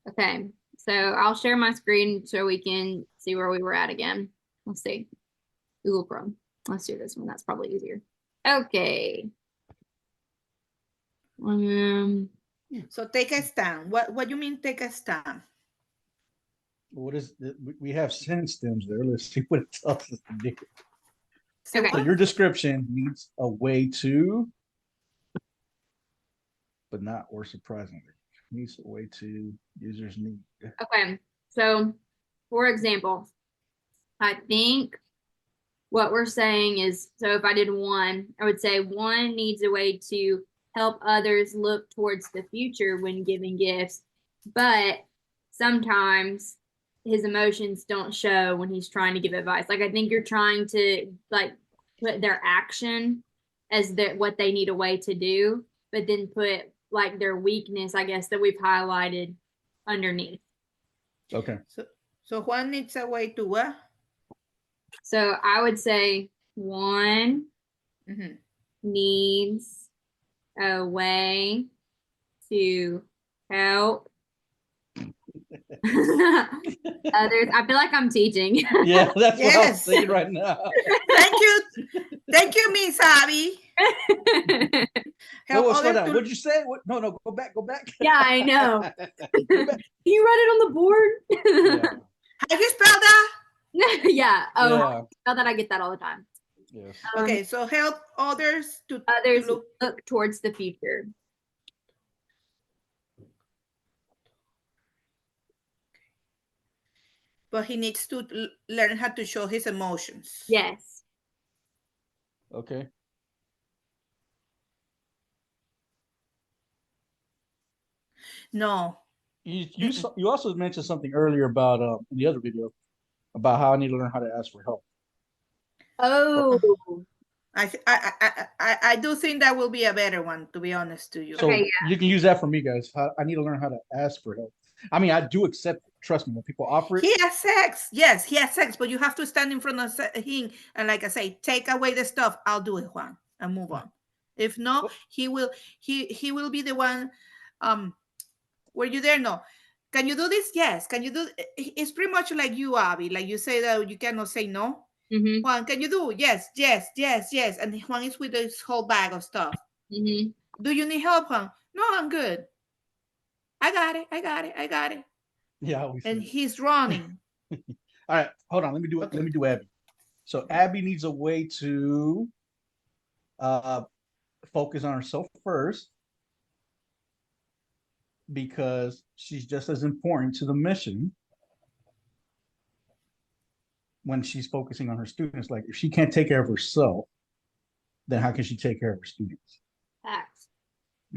Okay, so I'll share my screen so we can see where we were at again. Let's see. Google Chrome. Let's do this one. That's probably easier. Okay. So take a stand. What do you mean take a stand? What is we have sentence stems there? Let's see what it tells us to do. Okay. So your description needs a way to, but not or surprisingly, needs a way to users need. Okay. So, for example, I think what we're saying is, so if I did one, I would say one needs a way to help others look towards the future when giving gifts, but sometimes his emotions don't show when he's trying to give advice. Like, I think you're trying to like put their action as what they need a way to do, but then put like their weakness, I guess, that we've highlighted underneath. Okay. So Juan needs a way to what? So I would say one needs a way to help others. I feel like I'm teaching. Yeah, that's what I was thinking right now. Thank you, Miss Abby. Slow down. What'd you say? No, go back. Yeah, I know. Can you write it on the board? Yeah. Have you spelled that? Yeah. Oh, yeah. Now that I get that all the time. Yes. Okay, so help others to look towards the future. But he needs to learn how to show his emotions. Yes. Okay. No. You also mentioned something earlier about in the other video about how I need to learn how to ask for help. Oh. I do think that will be a better one, to be honest to you. So you can use that for me, guys. I need to learn how to ask for help. I mean, I do accept it. Trust me, when people offer it. He has sex. Yes, he has sex, but you have to stand in front of him and, like I say, take away the stuff. I'll do it, Juan, and move on. If not, he will be the one. Were you there? No. Can you do this? Yes. Can you do? It's pretty much like you, Abby. Like you say that you cannot say no. Juan, can you do? Yes. And Juan is with his whole bag of stuff. Do you need help, Juan? No, I'm good. I got it. Yeah. And he's running. All right, hold on. Let me do it. Okay. Let me do Abby. So Abby needs a way to focus on herself first, because she's just as important to the mission when she's focusing on her students. Like, if she can't take care of herself, then how can she take care of her students? Facts.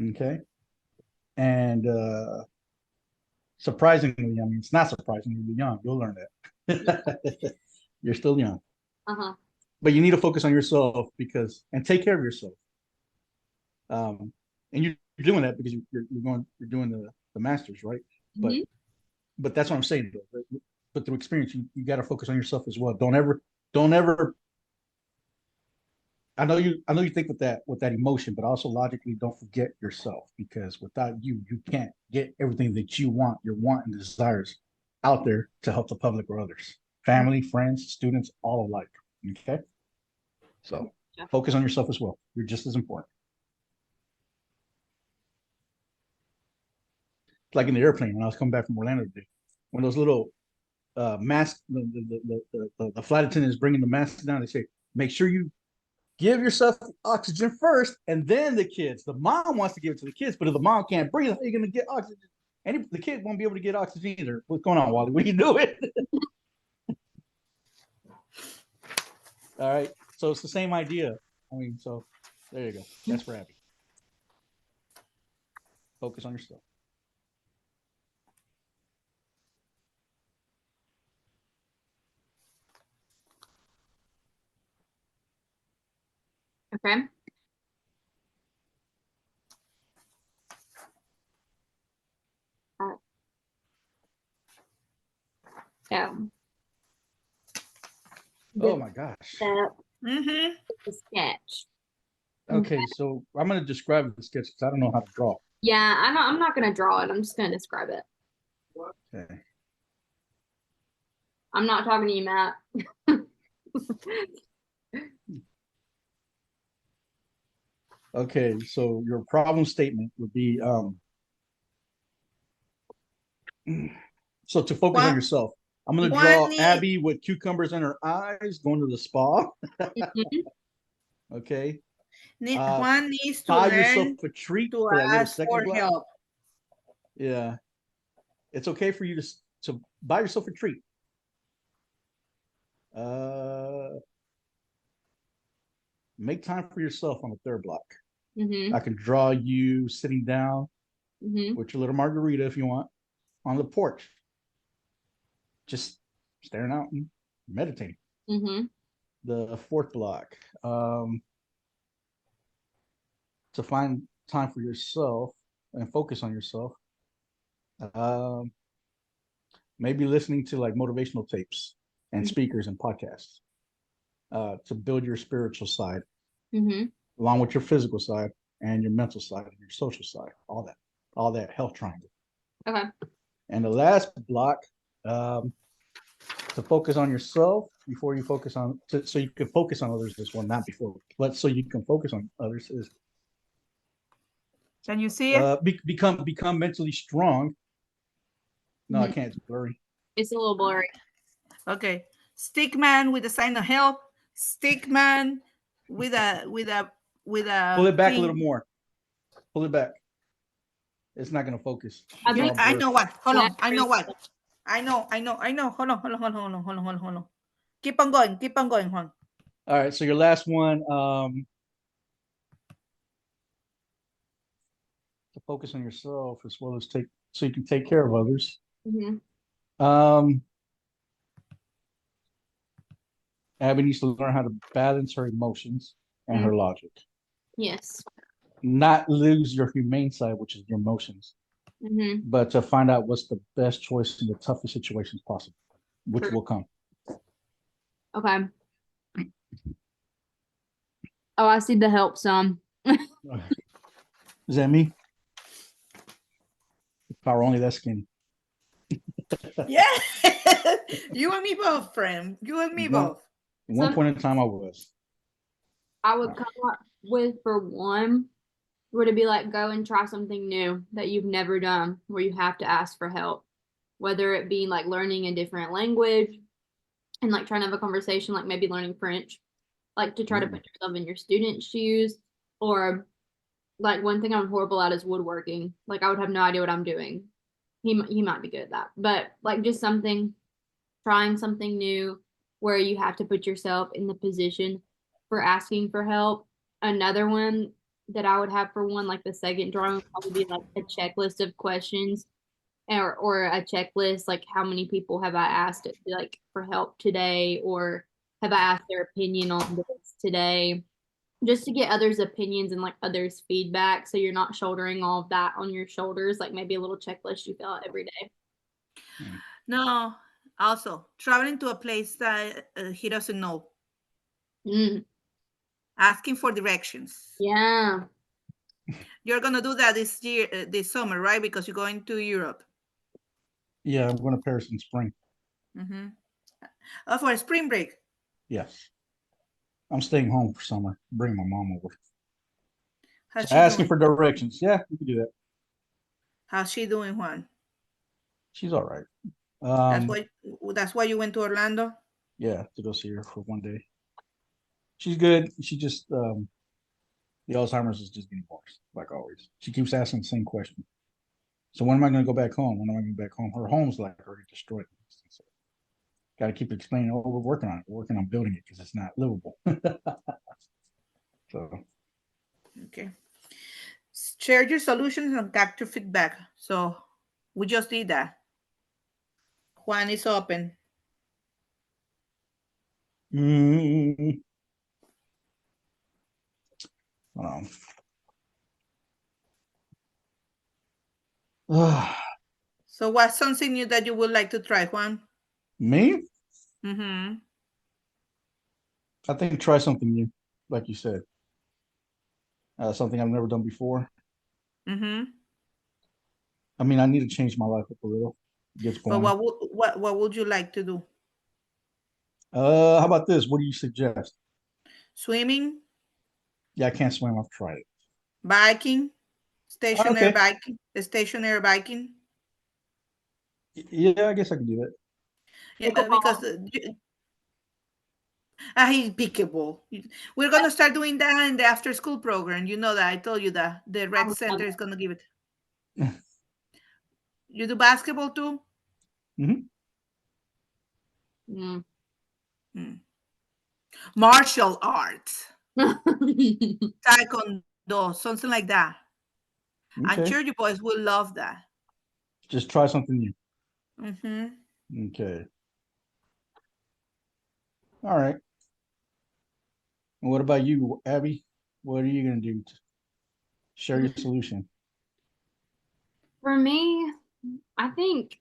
Okay. And surprisingly, I mean, it's not surprising, you're young, you'll learn that. You're still young. But you need to focus on yourself and take care of yourself. And you're doing that because you're doing the masters, right? But that's what I'm saying. But through experience, you got to focus on yourself as well. Don't ever. I know you think with that emotion, but also logically, don't forget yourself, because without you can't get everything that you want, your want and desires out there to help the public or others, family, friends, students, all alike. Okay. So focus on yourself as well. You're just as important. Like in the airplane when I was coming back from Orlando today, when those little mask, the flight attendant is bringing the mask down, they say, make sure you give yourself oxygen first, and then the kids. The mom wants to give it to the kids, but if the mom can't breathe, how are you going to get oxygen? And the kid won't be able to get oxygen either. What's going on, Wally? What are you doing? All right. So it's the same idea. I mean, so there you go. That's for Abby. Focus on yourself. Okay. Oh my gosh. The sketch. Okay, so I'm going to describe the sketch because I don't know how to draw. Yeah, I'm not going to draw it. I'm just going to describe it. Okay. I'm not talking to you, Matt. Okay, so your problem statement would be so to focus on Juan, yourself. I'm gonna Juan draw need, Abby with cucumbers in her eyes going to the spa. Mhm. Okay. Juan needs to Buy yourself learn a treat to for that little ask second for block. help. Yeah. It's okay for you to buy yourself a treat. Make time for yourself on the third block. Mhm. I can draw you sitting down Mhm. with your little margarita if you want on the porch, just staring out and meditating. Mhm. The fourth block, to find time for yourself and focus on yourself. Um, maybe listening to like motivational tapes and speakers and podcasts to build your spiritual side Mhm. along with your physical side and your mental side and your social side, all that health triangle. Okay. And the last block, to focus on yourself before you focus on, so you can focus on others as well, not before, but so you can focus on others is Can you see it? become mentally strong. No, I Mhm. can't. It's blurry. It's a little blurry. Okay. Stick man with a sign of help. Stick man with a Pull it back a thing. little more. Pull it back. It's not going to focus. I It's think all I blurry. know what. Hold that on. I know what. I know. Hold on. Keep on going, Juan. All right. So your last one, to focus on yourself as well as so you can take care of others. Mhm. Um, Abby needs to learn how to balance her emotions and her logic, Yes. not lose your humane side, which is your emotions, Mhm. but to find out what's the best choice in the toughest situations possible, which True. will come. Okay. Oh, I see the help some. Is that me? If I were only that skinny. Yeah. You and me both, friend. You and me both. At one point in time, I was. I would come up with for one, would it be like go and try something new that you've never done where you have to ask for help, whether it be like learning a different language and like trying to have a conversation, like maybe learning French, like to try to put yourself in your student's shoes, or like one thing I'm horrible at is woodworking. Like I would have no idea what I'm doing. He might be good at that, but like just something, trying something new where you have to put yourself in the position for asking for help. Another one that I would have for one, like the second drawing would probably be like a checklist of questions or a checklist, like how many people have I asked like for help today, or have I asked their opinion on this today, just to get others' opinions and like others' feedback, so you're not shouldering all of that on your shoulders, like maybe a little checklist you fill out every day. No. Also, traveling to a place that he doesn't know, Mm, asking for directions. yeah. You're gonna do that this year, this summer, right? Because you're going to Europe. Yeah, I'm going to Paris in spring. Mm-hmm. Oh, for a spring break. Yes. I'm staying home for summer. Bring my mom over. How's So she asking doing? for directions. Yeah, you can do that. How's she doing, Juan? She's all right. That's why. That's why you went to Orlando. Yeah, to go see her for one day. She's good. She just the Alzheimer's is just getting worse, like always. She keeps asking the same question. So when am I going to go back home? When am I going to go back home? Her home's like already destroyed. So, got to keep explaining. Oh, we're working on it. We're working on building it because it's not livable. So Okay. Share your solutions and capture feedback. So we just did that. Juan is open. mm, um, So what's something new that you would like to try, Juan? me, Mm-hmm. I think try something new, like you said, something I've never done before. Mm-hmm. I mean, I need to change my life up a little. Gets But boring. what would you like to do? How about this? What do you suggest? Swimming, Yeah, I can't swim. I've tried it. biking, Okay. stationary biking. Yeah, I guess I can do that. Yeah, because Pickleball. he's pickable. We're gonna start doing that in the after school program. You know that I told you that the I Red would love Center is that. gonna give it. You do basketball too? Hmm. Mm. Martial arts, taekwondo, something like that. I'm Okay. sure you boys will love that. Just try something new. Hmm. Okay. All right. And what about you, Abby? What are you gonna do to share your solution? For me, I think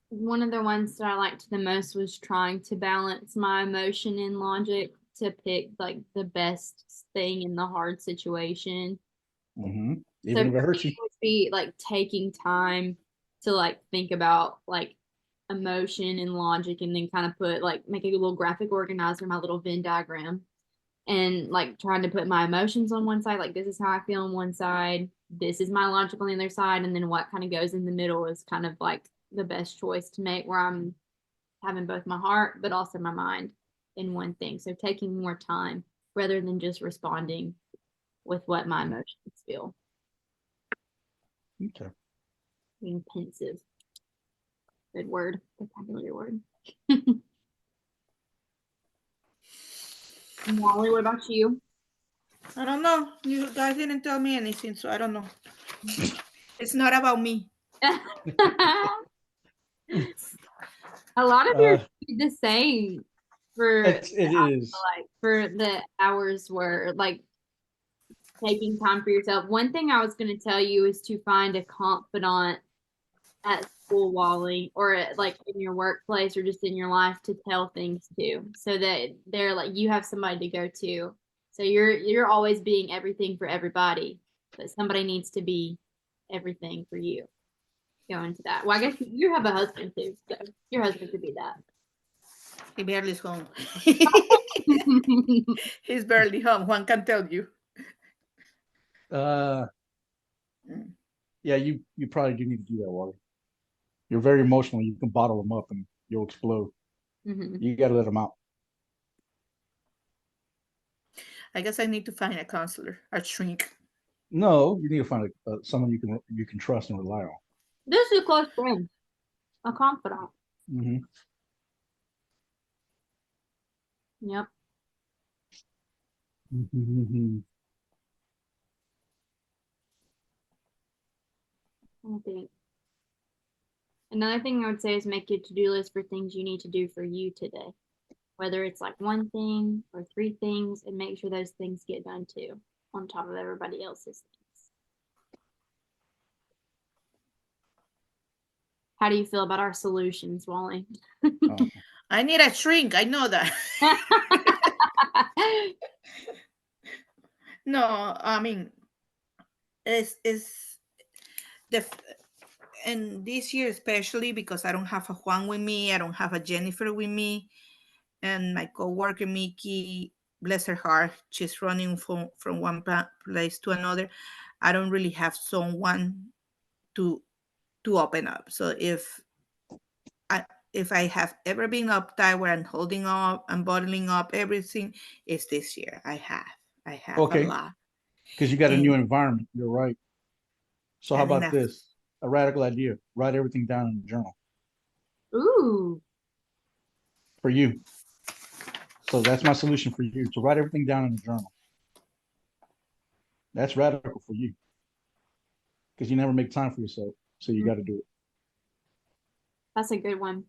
one of the ones that I liked the most was trying to balance my emotion and logic to pick like the best thing in the hard situation. Hmm. So Even if it for me, hurts you. it would be like taking time to like think about like emotion and logic and then kind of put like make a little graphic organizer, my little Venn diagram, and like trying to put my emotions on one side, like this is how I feel on one side, this is my logic on the other side, and then what kind of goes in the middle is kind of like the best choice to make where I'm having both my heart but also my mind in one thing. So taking more time rather than just responding with what my emotions feel. Okay. Being pensive. Good word. Vocabulary word. Molly, what about you? I don't know. You guys didn't tell me anything, so I don't know. It's not about me. A lot of yours Uh, the same for it is. like for the hours were like taking time for yourself. One thing I was going to tell you is to find a confidant at school, Wally, or at, like in your workplace or just in your life to tell things to, so that they're like you have somebody to go to. So you're always being everything for everybody, but somebody needs to be everything for you. Go into that. Well, I guess you have a husband too, so your husband could be that. He barely is home. He's barely home. Juan can tell you. Uh, Mm. yeah, you probably do need to do that, Wally. You're very emotional. You can bottle them up and you'll explode. Mm-hmm. You got to let them out. I guess I need to find a counselor, a shrink. No, you need to find someone you can trust and rely on. This is a close friend, a confidant. Hmm. Yep, I think. Another thing I would say is make a to-do list for things you need to do for you today. Whether it's like one thing or three things, and make sure those things get done too, on top of everybody else's things. How do you feel about our solutions, Wally? Oh. I need a shrink. I know that. No, I mean, it's the and this year especially because I don't have a Juan with me, I don't have a Jennifer with me, and my coworker Mickey, bless her heart, she's running from one place to another. I don't really have someone to open up. So I if I have ever been uptight where I'm holding up and bottling up everything, it's this year. I have a Okay, lot, because you got a new and environment. You're right. So how about enough. this? A radical idea. Write everything down in a journal Ooh, for you. So that's my solution for you to write everything down in a journal. That's radical for you because you never make time for yourself. So you got to do it. that's a good one.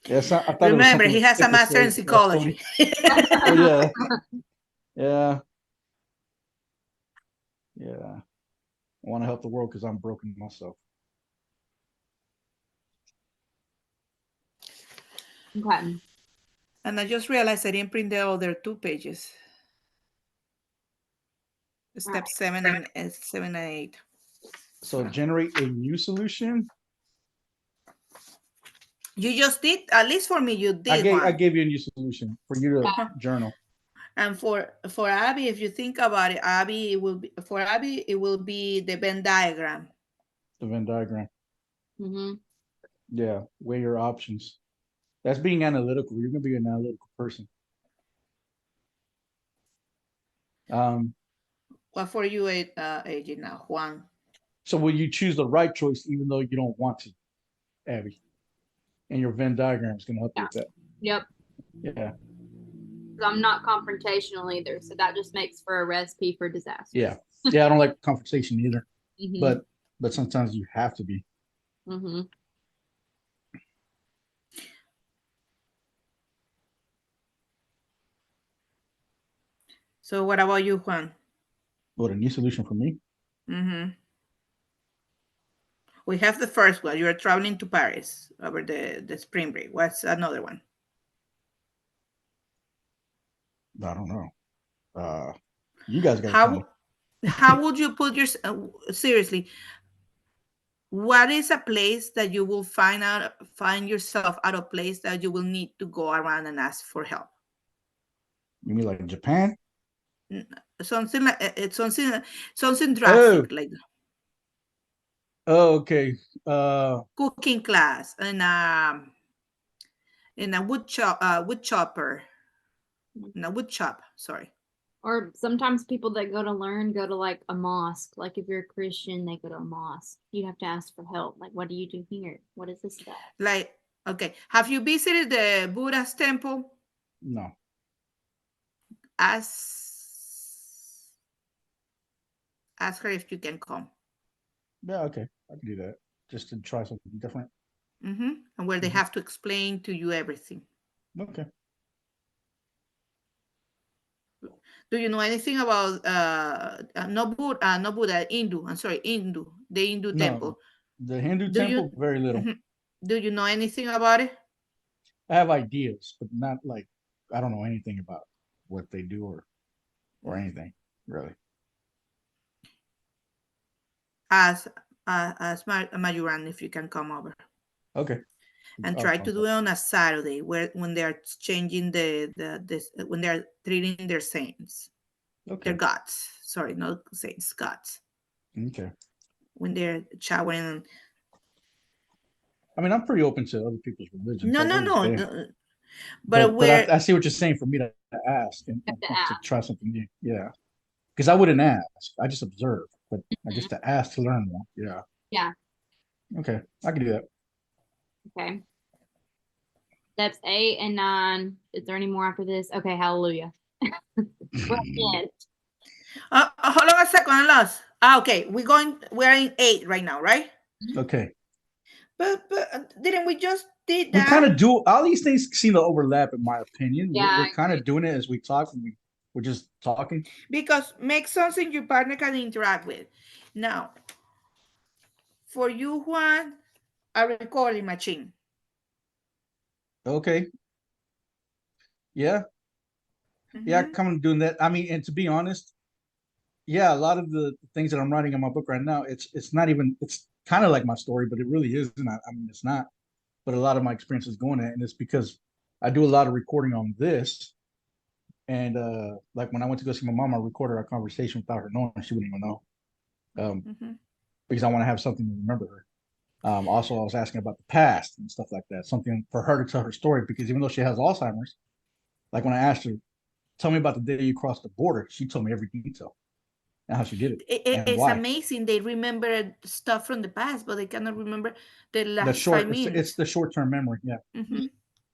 Yes, I thought it was Remember, something he has a simple to master in say, psychology. Tony. Oh yeah, yeah, yeah. I want to help the world because I'm broken myself. Okay. And I just realized I didn't print the other 2 pages. All right. Step 7 and 8. So generate a new solution. You just did, at least for me, you did one. I gave you a new solution for you to journal. And for Abby, if you think about it, Abby, it will be, for Abby, it will be the Venn diagram. The Venn diagram. Mm-hmm. Yeah, weigh your options. That's being analytical. You're gonna be an analytical person. What for you, AJ, now, Juan? So will you choose the right choice even though you don't want to, Abby? And your Venn diagram is gonna help you with that. Yep. Yeah. I'm not confrontational either, so that just makes for a recipe for disaster. Yeah. Yeah, I don't like confrontation either. Mm-hmm. But sometimes you have to be. Mm-hmm. So what about you, Juan? What, a new solution for me? Mm-hmm. We have the first one. You're traveling to Paris over the spring break. What's another one? I don't know. You guys got to tell me. How would you put your seriously? What is a place that you will find yourself at a place that you will need to go around and ask for help? You mean like Japan? Something like something drastic like. Oh, okay. Cooking class and in a wood chopper. In a wood shop, sorry. Or sometimes people that go to learn go to like a mosque. Like if you're a Christian, they go to a mosque. You have to ask for help. Like, what do you do here? What is this about? Like, okay. Have you visited the Buddha's temple? No. Ask her if you can come. Yeah, okay. I can do that. Just to try something different. Mm-hmm. And where they have to explain to you everything. Okay. Do you know anything about no Buddha, Hindu? I'm sorry, Hindu, the Hindu temple. The Hindu temple, very little. Do you know anything about it? I have ideas, but not like I don't know anything about what they do or anything really. Ask Majuran if you can come over. Okay. And try to do it on a Saturday when they are changing when they are treating their saints. Okay. Their gods. Sorry, not saints, gods. Okay. When they're showering. I mean, I'm pretty open to other people's religions. No. But I see what you're saying for me to ask and to try something new. Yeah. Because I wouldn't ask. I just observe. But just to ask to learn more. Yeah. Yeah. Okay. I can do that. Okay. Steps 8 and 9. Is there any more after this? Okay, hallelujah. Hold on a second, I lost. Okay, we're in 8 right now, right? Okay. But didn't we just did that? We kind of do all these things seem to overlap, in my opinion. Yeah, we're kind of doing it as we talk. We're just talking. Because make something your partner can interact with. Now, for you, Juan, a recording machine. Okay. Yeah. Mm-hmm. Yeah, I'm kind of doing that. I mean, and to be honest, yeah, a lot of the things that I'm writing in my book right now, it's not even, it's kind of like my story, but it really isn't. I mean, it's not. But a lot of my experience is going at, and it's because I do a lot of recording on this. And like when I went to go see my mom, I recorded our conversation without her knowing. She wouldn't even know. Because I want to have something to remember her. Also, I was asking about the past and stuff like that, something for her to tell her story, because even though she has Alzheimer's, like when I asked her, tell me about the day you crossed the border, she told me every detail and how she did it. It's why. Amazing. They remember stuff from the past, but they cannot remember the last 5 minutes. It's the short-term memory. Yeah.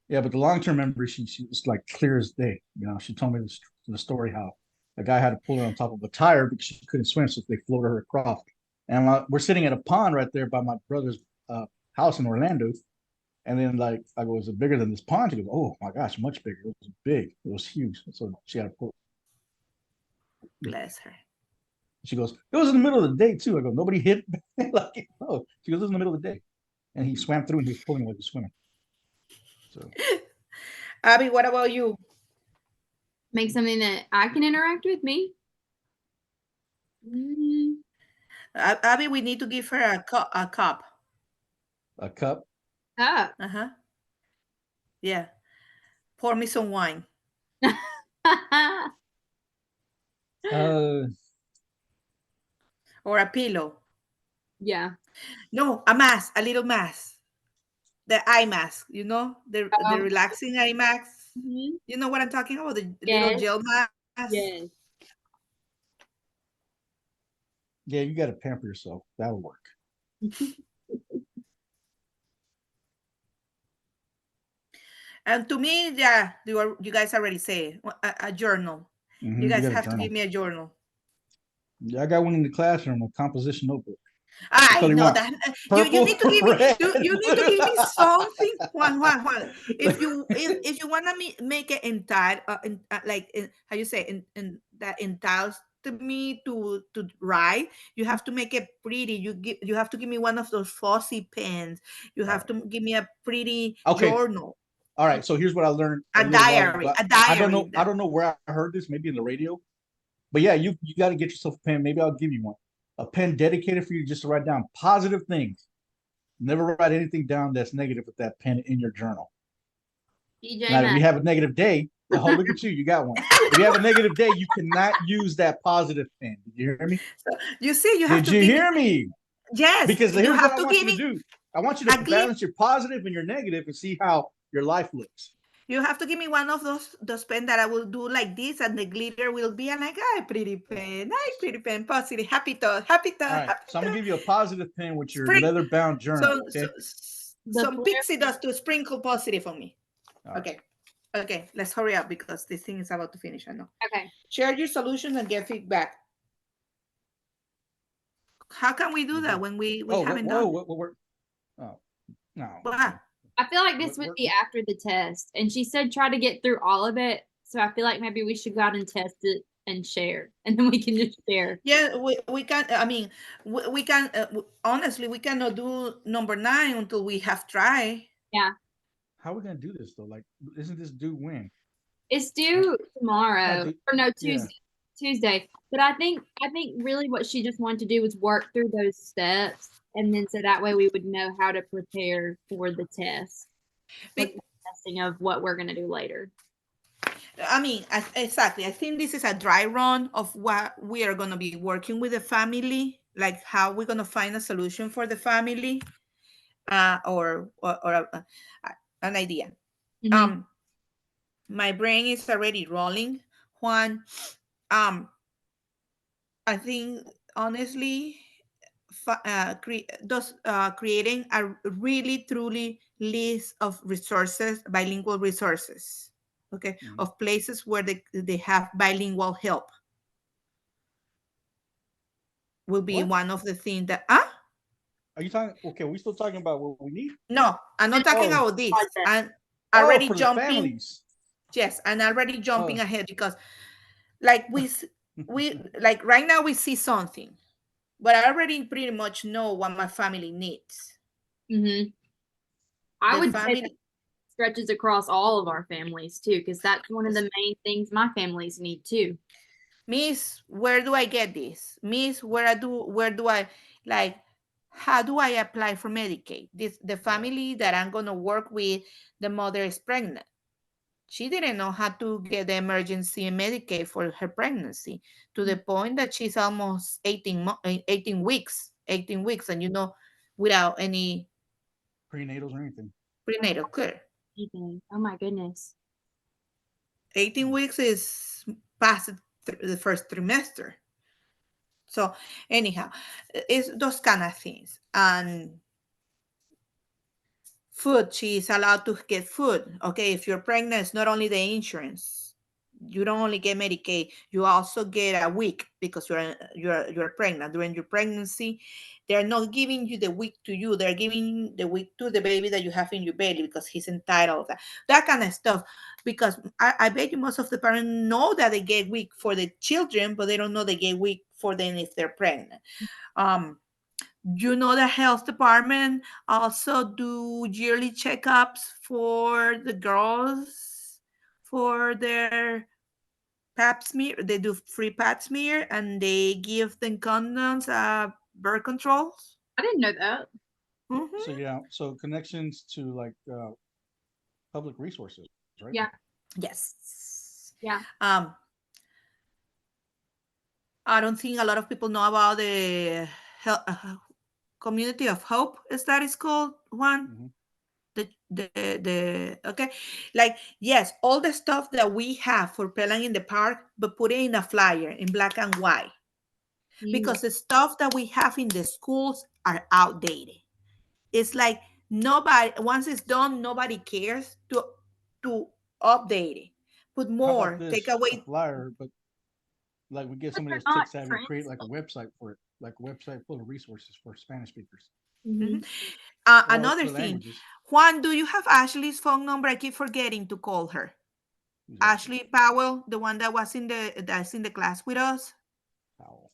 Yeah, but the long-term memory, she was like clear as day. You know, she told me the story how a guy had to pull her on top of a tire because she couldn't swim, so they floated her across. And we're sitting at a pond right there by my brother's house in Orlando. And then like I go, is it bigger than this pond? She goes, oh my gosh, much bigger. It was big. It was huge. So she had to pull. Bless her. She goes, it was in the middle of the day too. I go, nobody hit like no. She goes, it was in the middle of the day. And he swam through and he was pulling like he was swimming. So Abby, what about you? Make something that I can interact with me. Abby, we need to give her a cup. A cup. Uh-huh. Yeah. Pour me some wine. Or a pillow. Yeah. No, a mask, a little mask. The eye mask, the relaxing eye mask. Mhm. You know what I'm talking about? The little Yes. gel mask. Yes. Yeah, you got to pamper yourself. That'll work. And to me, yeah, you guys already say a journal. You You guys got a have to journal. give me a journal. Yeah, I got one in the classroom, a composition notebook. I You know want that you purple, need to give me red, you need to give me something. Juan. If you wanna make it entire like how you say in that entiles to me to write, you have to make it pretty. You have to give me one of those fussy pens. You have to give me a pretty Okay. journal. All right. So here's what I learned A little while diary. ago. A diary. I don't know where I heard this, maybe in the radio. But yeah, you got to get yourself a pen. Maybe I'll give you one. A pen dedicated for you just to write down positive things. Never write anything down that's negative with that pen in your journal. DJ Now, if you Mac. have a negative day, oh, look at you, you got one. If you have a negative day, you cannot use that positive pen. Did you hear me? So, you see, you have Did to you give hear me? Yes, Because you here's what have I to want give you to me do. I want you a to glip. balance your positive and your negative and see how your life looks. You have to give me one of those pen that I will do like this, and the glitter will be like, "Ay, pretty pen, positive, happy thought, happy All thought, right. happy So I'm gonna thought." give you a positive pen with your Spring, leather bound journal. Okay. The some flare. pixie dust to sprinkle positive on me. All right. Okay, let's hurry up because this thing is about to finish. I know. Okay. Share your solutions and get feedback. How can we do that when we haven't done? Oh, no. Wow. I feel like this would be after the test. And she said try to get through all of it. So I feel like maybe we should go out and test it and share. And then we can just share. Yeah, we can. I mean, we can. Honestly, we cannot do number 9 until we have tried. Yeah. How are we gonna do this though? Like, isn't this due when? It's due tomorrow. Or no, Tuesday. Yeah. Tuesday. But I think really what she just wanted to do was work through those steps, and then so that way we would know how to prepare for the test. For the testing of what we're gonna do later. I mean, exactly. I think this is a dry run of what we are going to be working with the family, like how we're going to find a solution for the family, or an idea. Mm-hmm. My brain is already rolling, Juan. I think honestly, creating a really truly list of resources, bilingual resources, okay, of places where they have bilingual help will be one of the things that Are you talking? Okay, are we still talking about what we need? no, I'm not talking about this. I'm Oh, already for the jumping. families. Yes, I'm already jumping ahead because, like we like right now we see something, but I already pretty much know what my family needs. Mm-hmm. I would say that stretches across all of our families too, because that's one of the main things my families need too. Miss, where do I get this? Miss, where do I, like, how do I apply for Medicaid? The family that I'm gonna work with, the mother is pregnant. She didn't know how to get the emergency Medicaid for her pregnancy, to the point that she's almost 18 weeks, and without any Prenatals or anything. prenatal care. Oh my goodness. 18 weeks is past the first trimester. So anyhow, it's those kind of things. And food, she's allowed to get food. Okay, if you're pregnant, it's not only the insurance. You don't only get Medicaid, you also get a week because you're pregnant. During your pregnancy, they're not giving you the week to you, they're giving the week to the baby that you have in your belly because he's entitled to that kind of stuff. Because I bet you most of the parents know that they get week for the children, but they don't know they get week for them if they're pregnant. The health department also do yearly checkups for the girls for their pap smear. They do free pap smear, and they give them condoms, birth controls. I didn't know that. Mhm. So yeah, so connections to like public resources, right? Yeah. Yes. Yeah. I don't think a lot of people know about the Community of Hope. Is that is called one? Mhm. The okay, like yes, all the stuff that we have for playing in the park, but put it in a flyer in black and white, because the stuff that we have in the schools are outdated. It's like nobody, once it's done, nobody cares to update it, put How about more, take this? A away. flyer, but like we get But somebody they're that's not tech savvy to create like a translated. website for it, like a website full of resources for Spanish speakers Mhm. or Another other thing, languages. Juan, do you have Ashley's phone number? I keep forgetting to call her. Who's Ashley Powell, the one that was in that's in the class with us. Powell?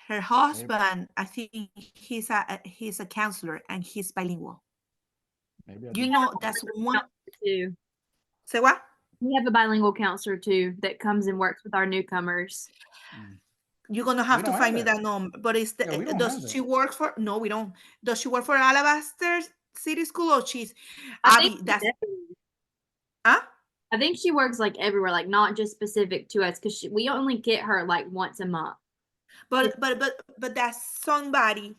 Her Maybe, husband, I think he's a counselor and he's bilingual. maybe I You do. know, that's one. Too. Say what? We have a bilingual counselor too that comes and works with our newcomers. Mm. You're gonna We have to don't have find me that. that number. But it's Yeah, we don't have does that. she work for? No, we don't. Does she work for Alabaster City School or she's I think Abby? That's she huh? I think she works like everywhere, like not just specific to us, because we only get her like once a month. But that's somebody.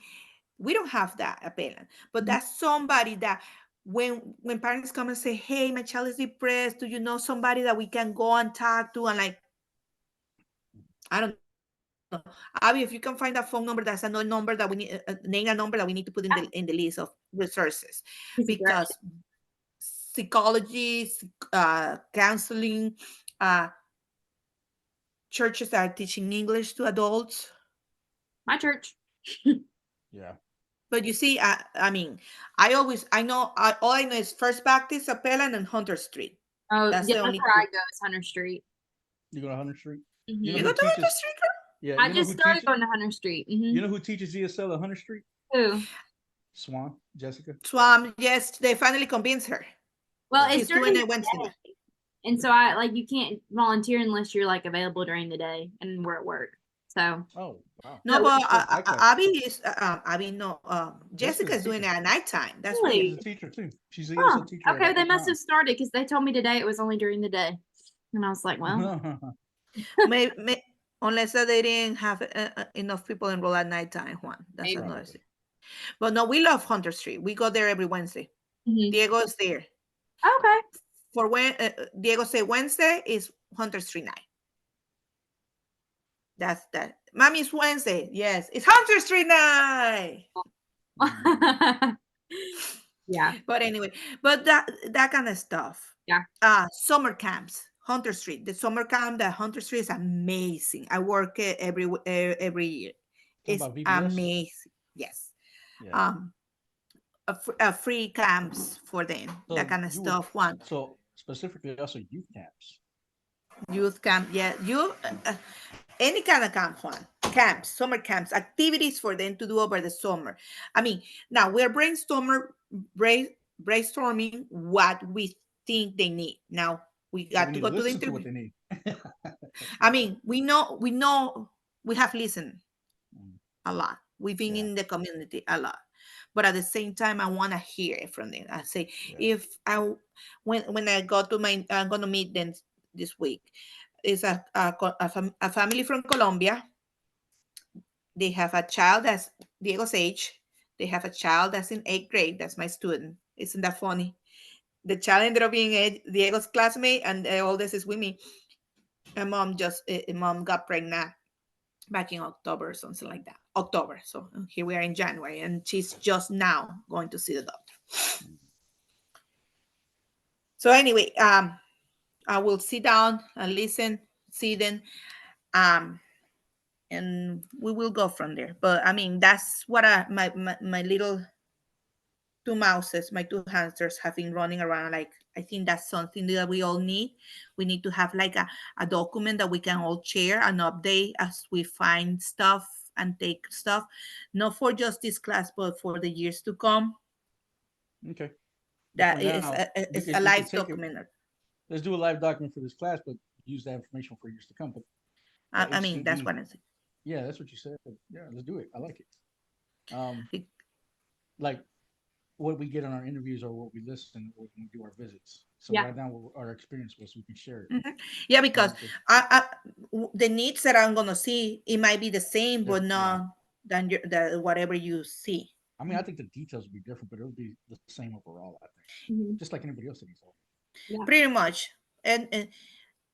We don't have that apparently. But Mhm. that's somebody that when parents come and say, "Hey, my child is depressed. Do you know somebody that we can go and talk to?" And like, I don't know. Abby, if you can find that phone number, that's another number that we need, name a number that we need to put in the list of resources, She's great. because psychology, counseling, uh, churches that are teaching English to adults. My church. Yeah. But you see, I mean, I know, all I know is First Baptist, Appellant, and Hunter Street. Oh, That's yeah, the that's only where I two. go, is Hunter Street. You go to 100th Street. Mhm. You know You who go to Hunter teaches? Street, girl? Yeah. I You know just who started teaches? going to Hunter Street. You know who teaches ESL at 100th Street? Who? Swan, Jessica. Swam, yes, they finally convinced her. Well, Yeah. it's She's doing during it the Wednesday night. day. And so I like you can't volunteer unless you're like available during the day and we're at work. So Oh, wow. No, no, but Jessica like that. Abby is, Abby, no, Jessica Jessica's a is doing it teacher. at nighttime. That's She's really? weird. a teacher too. She's an Huh. ESL teacher Okay, they at must have Mountain. started because they told me today it was only during the day. And I was like, well, May, unless that they didn't have enough people enrolled at nighttime, Juan. That's maybe. another Probably. thing. But no, we love Hunter Street. We go there every Wednesday. Mhm. Diego is there. Okay. For when Diego say Wednesday is Hunter Street night. That's that. Mommy's Wednesday. Yes, it's Hunter Street night. Yeah. But anyway, but that kind of stuff. Yeah. Summer camps, Hunter Street. The summer camp at Hunter Street is amazing. I work it every year. Talking It's about VBS. amazing. Yes. Yeah. A free camps for them. So That kind of you would. stuff. One So specifically, also youth camps. youth camp. Yeah, any kind of camp, Juan. Camps, summer camps, activities for them to do over the summer. I mean, now we're brainstorming what we think they need. Now we So got we to need go to to the listen to what interview. they need. I mean, we know we have listened Mm. a lot. We've been Yeah. in the community a lot. But at the same time, I want to hear it from them. I say, Yeah. if I when I go to I'm gonna meet them this week. It's a family from Colombia. They have a child that's Diego's age. They have a child that's in 8th grade. That's my student. Isn't that funny? The child ended up being Diego's classmate, and the oldest is with me. My mom got pregnant back in October or something like that. October. So here we are in January, and she's just now going to see the doctor. So anyway, I will sit down and listen, see them, and we will go from there. But I mean, that's what my little two mouses, my two hamsters have been running around. Like, I think that's something that we all need. We need to have like a document that we can all share and update as we find stuff and take stuff, not for just this class, but for the years to come. Okay. But for That is now, it's a we live could take it. document. Let's do a live document for this class, but use that information for years to come. But I mean, that's HCD, what I say. yeah, that's what you said. Yeah, let's do it. I like it. Like what we get on our interviews or what we listen when we do our visits. So Yeah. right now, our experience was we can share it. Yeah, because the needs that I'm gonna see, it might be the same, but not than whatever you see. I mean, I think the details would be different, but it would be the same overall. I think, just like anybody else sees. Yeah. Pretty much, and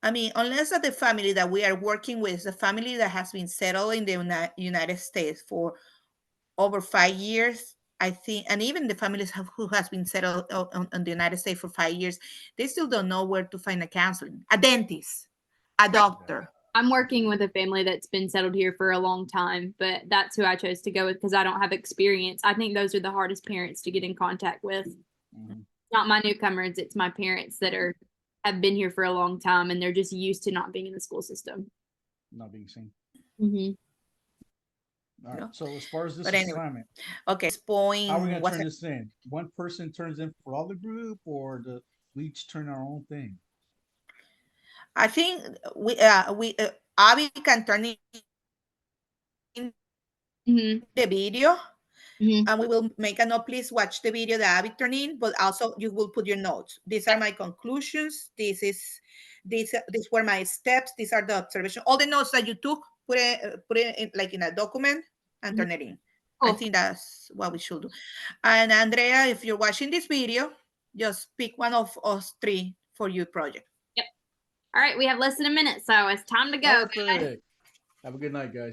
I mean, unless that the family that we are working with is a family that has been settled in the United States for over 5 years, I think, and even the families who has been settled in the United States for 5 years, they still don't know where to find a counseling, a dentist, a doctor. I'm working with a family that's been settled here for a long time, but that's who I chose to go with because I don't have experience. I think those are the hardest parents to get in contact with. Not my newcomers, it's my parents that have been here for a long time and they're just used to not being in the school system. Not being seen. All right. No? So as far as this Anyway, assignment, okay, point. How are we gonna turn this in? One person turns in for all the group, or we each turn our own thing? I think Abby can turn in the video, and we will make a note. Please watch the video that Abby turned in, but also you will put your notes. These are my conclusions. These were my steps. These are the observations. All the notes that you took, put it in, like in a document and turn it in. I think that's what we should do. And Andrea, if you're watching this video, just pick one of us 3 for your project. Yep. All right, we have less than a minute, so it's time to go. Perfect. Have a good night, guys.